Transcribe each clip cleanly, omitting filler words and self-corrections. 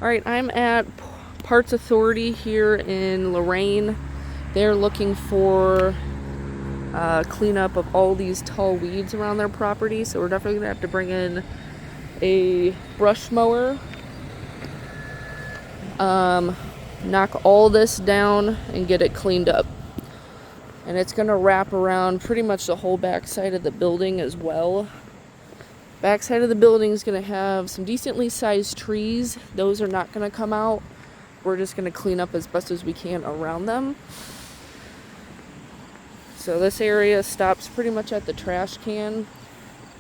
Alright, I'm at Parts Authority here in Lorain. They're looking for cleanup of all these tall weeds around their property, so we're definitely going to have to bring in a brush mower, knock all this down and get it cleaned up. And it's going to wrap around pretty much the whole backside of the building as well. Backside of the building is going to have some decently sized trees. Those are not going to come out. We're just going to clean up as best as we can around them. So this area stops pretty much at the trash can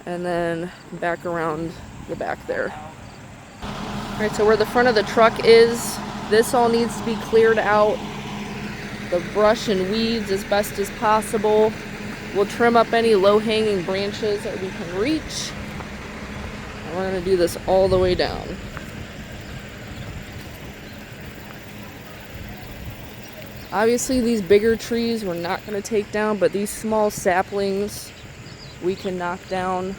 and then back around the back there. Alright, so where the front of the truck is, this all needs to be cleared out. The brush and weeds as best as possible. We'll trim up any low-hanging branches that we can reach. And we're going to do this all the way down. Obviously these bigger trees we're not going to take down, but these small saplings we can knock down.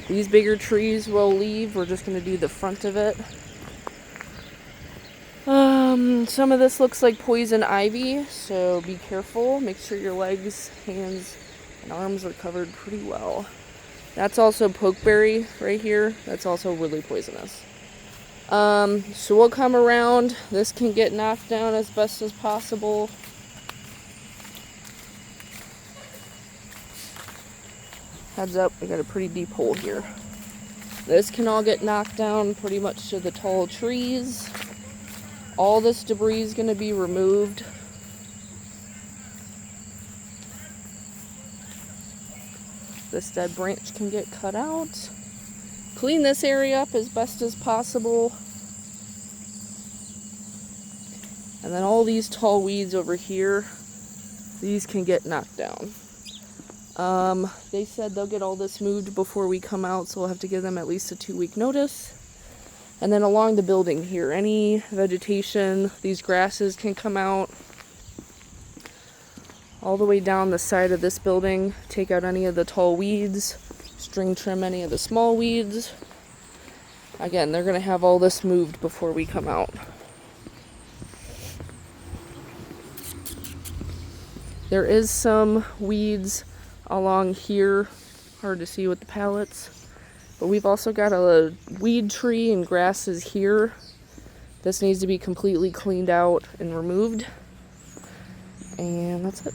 These bigger trees we'll leave. We're just going to do the front of it. Some of this looks like poison ivy, so be careful. Make sure your legs, hands, and arms are covered pretty well. That's also pokeberry right here. That's also really poisonous. So we'll come around. This can get knocked down as best as possible. Heads up, we got a pretty deep hole here. This can all get knocked down pretty much to the tall trees. All this debris is going to be removed. This dead branch can get cut out. Clean this area up as best as possible. And then all these tall weeds over here, these can get knocked down. They said they'll get all this moved before we come out, so we'll have to give them at least a 2-week notice. And then along the building here, any vegetation, these grasses can come out. All the way down the side of this building, take out any of the tall weeds, string trim any of the small weeds. Again, they're going to have all this moved before we come out. There is some weeds along here, hard to see with the pallets. But we've also got a weed tree and grasses here. This needs to be completely cleaned out and removed. And that's it.